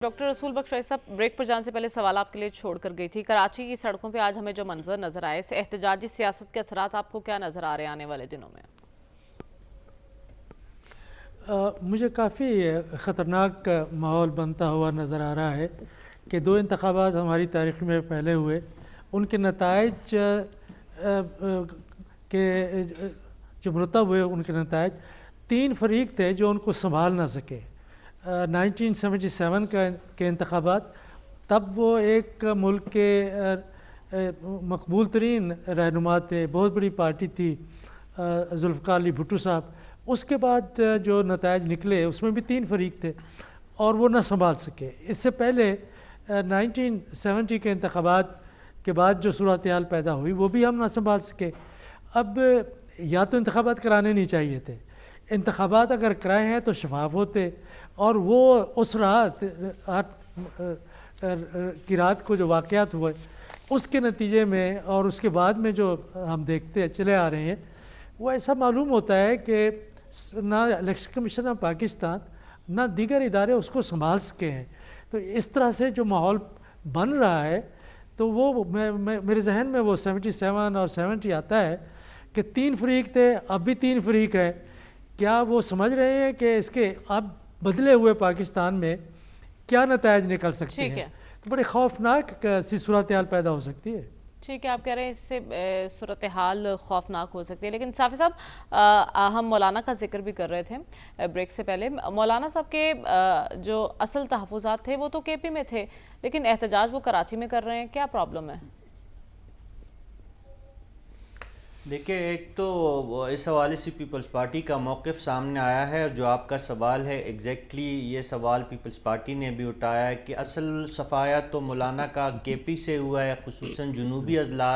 Doctor रसूल बख्श साहब, break पर जाने से पहले सवाल आपके लिए छोड़ कर गई थी। कराची की सड़कों पे आज हमें जो मंजर नजर आए, इससे एहतजाजी सियासत के असरात आपको क्या नजर आ रहे हैं आने वाले दिनों में? मुझे काफ़ी ख़तरनाक माहौल बनता हुआ नज़र आ रहा है कि दो इंतखाबात हमारी तारीख़ में पहले हुए, उनके नताइज के जो मुरतब हुए, उनके नताइज तीन फरीक थे जो उनको संभाल ना सके। 1977 के इंतखाबात, तब वो एक मुल्क के मकबूल तरीन रहनुमा थे, बहुत बड़ी पार्टी थी जुल्फ़िकार अली भुट्टो साहब। उसके बाद जो नताइज निकले उसमें भी तीन फरीक थे और वो ना संभाल सके। इससे पहले 1970 के इंतखाबात के बाद जो सूरत हाल पैदा हुई वो भी हम ना संभाल सके। अब या तो इंतखाबात कराने नहीं चाहिए थे, इंतखाबात अगर कराए हैं तो शफाफ होते, और वो उस रात की रात को जो वाक़यात हुए उसके नतीजे में और उसके बाद में जो हम देखते चले आ रहे हैं, वो ऐसा मालूम होता है कि ना इलेक्शन कमीशन ऑफ पाकिस्तान ना दीगर इदारे उसको संभाल सके हैं। तो इस तरह से जो माहौल बन रहा है, तो वो मेरे जहन में वो 77 और 70 आता है कि तीन फरीक थे, अब भी तीन फरीक है। क्या वो समझ रहे हैं कि इसके अब बदले हुए पाकिस्तान में क्या नताइज निकल सकते हैं? तो बड़े खौफनाक सी सूरत हाल पैदा हो सकती है। ठीक है, आप कह रहे हैं इससे सूरत हाल खौफनाक हो सकती है, लेकिन साफ़ी साहब, हम मौलाना का जिक्र भी कर रहे थे ब्रेक से पहले। मौलाना साहब के जो असल तहफ़्फ़ुज़ात थे वो तो केपी में थे, लेकिन एहतजाज वो कराची में कर रहे हैं, क्या प्रॉब्लम है? देखिए, एक तो इस हवाले से पीपल्स पार्टी का मौक़िफ़ सामने आया है, और जो आपका सवाल है एग्जैक्टली ये सवाल पीपल्स पार्टी ने भी उठाया है कि असल सफ़ाया तो मौलाना का केपी से हुआ है, ख़ुसूसन जनूबी अजला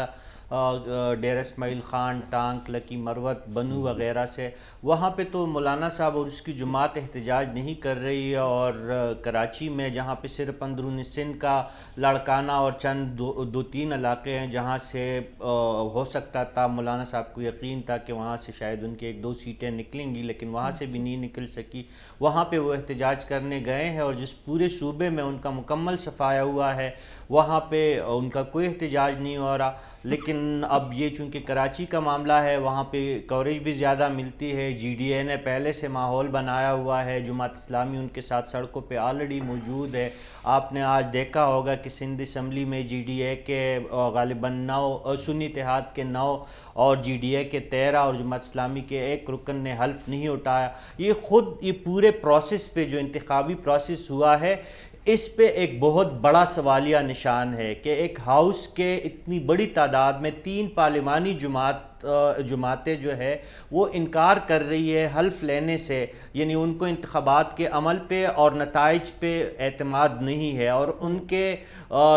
डेरा इस्माइल ख़ान, टांक, लकी मरवत, बनू वग़ैरह से। वहाँ पे तो मौलाना साहब और उसकी जमात एहतजाज नहीं कर रही है, और कराची में जहाँ पे सिर्फ अंदरूनी सिंध का लड़काना और चंद दो तीन इलाके हैं जहाँ से हो सकता था, मौलाना साहब को यकीन था कि वहाँ से शायद उनकी एक दो सीटें निकलेंगी, लेकिन वहाँ से भी नहीं निकल सकी। वहाँ पे वो एहतजाज करने गए हैं, और जिस पूरे सूबे में उनका मुकम्मल सफाया हुआ है वहाँ पे उनका कोई एहतजाज नहीं हो रहा। लेकिन अब ये चूँकि कराची का मामला है, वहाँ पे कवरेज भी ज़्यादा मिलती है। GDA ने पहले से माहौल बनाया हुआ है, जमात इस्लामी उनके साथ सड़कों पे ऑलरेडी मौजूद है। आपने आज देखा होगा कि सिंध असम्बली में GDA के गालिबन 9 सुन्नी इत्तेहाद के 9 और GDA के 13 और जमात इस्लामी के एक रुकन ने हल्फ नहीं उठाया। ये पूरे प्रोसेस पे जो इंतखाबी प्रोसेस हुआ है, इस पे एक बहुत बड़ा सवालिया निशान है कि एक हाउस के इतनी बड़ी तादाद में तीन पार्लिमानी जमातें जो है वो इनकार कर रही है हल्फ लेने से, यानी उनको इंतखाबात के अमल पे और नताइज पे एतमाद नहीं है, और उनके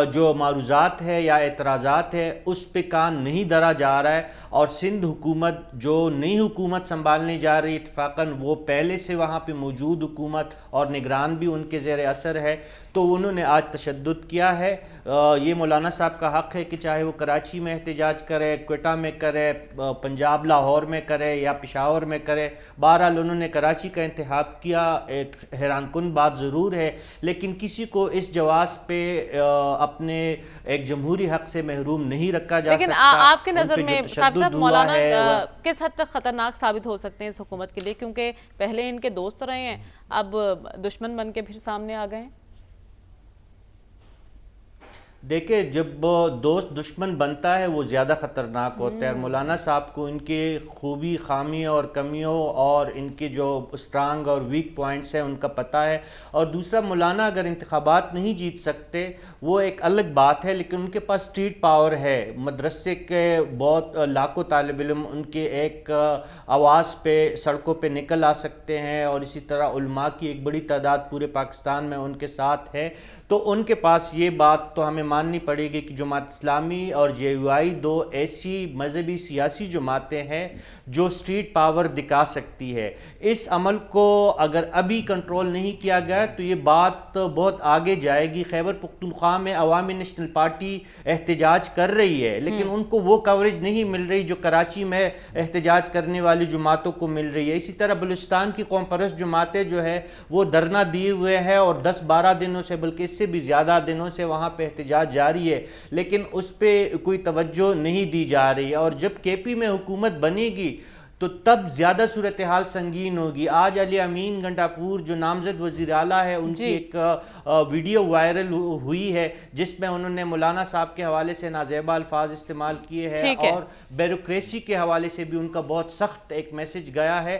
जो मारूज़ात है या एतराज़ात है उस पे कान नहीं धरा जा रहा है। और सिंध हुकूमत जो नई हुकूमत संभालने जा रही है, इत्तफ़ाक़न वो पहले से वहाँ पे मौजूद हुकूमत और निगरान भी उनके ज़ेर असर है, तो उन्होंने आज तशद्दुद किया है। ये मौलाना साहब का हक़ है कि चाहे वो कराची में एहतजाज करे, क्वेटा में करे, पंजाब लाहौर में करे या पेशावर में करे। बहरहाल उन्होंने कराची का इंतखाब किया। एक हैरानकुन बात ज़रूर है, लेकिन किसी को इस जवाज़ पे अपने एक जमहूरी हक़ से महरूम नहीं रखा जा लेकिन सकता। आपकी नज़र में साहब मौलाना किस हद तक ख़तरनाक साबित हो सकते हैं इस हुकूमत के लिए, क्योंकि पहले इनके दोस्त रहे हैं, अब दुश्मन बन के फिर सामने आ गए हैं? देखिए, जब दोस्त दुश्मन बनता है वो ज़्यादा ख़तरनाक होता है। मौलाना साहब को इनकी खूबी, खामी और कमियों और इनके जो स्ट्रांग और वीक पॉइंट्स हैं उनका पता है। और दूसरा, मौलाना अगर इंतखाबात नहीं जीत सकते वो एक अलग बात है, लेकिन उनके पास स्ट्रीट पावर है। मदरसे के बहुत लाखों तालिब इल्म उनके एक आवाज़ पे सड़कों पे निकल आ सकते हैं, और इसी तरह उलमा की एक बड़ी तादाद पूरे पाकिस्तान में उनके साथ है। तो उनके पास ये बात तो हमें ماننی پڑے گی کہ جماعت اسلامی اور جے یو آئی دو ایسی مذہبی سیاسی جماعتیں ہیں جو اسٹریٹ پاور دکھا سکتی ہے. اس عمل کو اگر ابھی کنٹرول نہیں کیا گیا تو یہ بات بہت آگے جائے گی. خیبر پختونخوا میں عوامی نیشنل پارٹی احتجاج کر رہی ہے لیکن ان کو وہ کوریج نہیں مل رہی جو کراچی میں احتجاج کرنے والی جماعتوں کو مل رہی ہے. اسی طرح بلوچستان کی قوم پرست جماعتیں جو ہے وہ دھرنا دیے ہوئے ہیں اور 10-12 دنوں سے بلکہ اس سے بھی زیادہ دنوں سے وہاں پہ احتجاج جاری ہے لیکن اس پہ کوئی توجہ نہیں دی جا رہی ہے. اور جب کے پی میں حکومت بنے گی تو تب زیادہ صورتحال سنگین ہوگی. آج علی امین گنڈاپور جو نامزد وزیر اعلیٰ ہے ان کی ایک ویڈیو وائرل ہوئی ہے جس میں انہوں نے مولانا صاحب کے حوالے سے نازیبہ الفاظ استعمال کیے ہیں اور بیوروکریسی کے حوالے سے بھی ان کا بہت سخت ایک میسج گیا ہے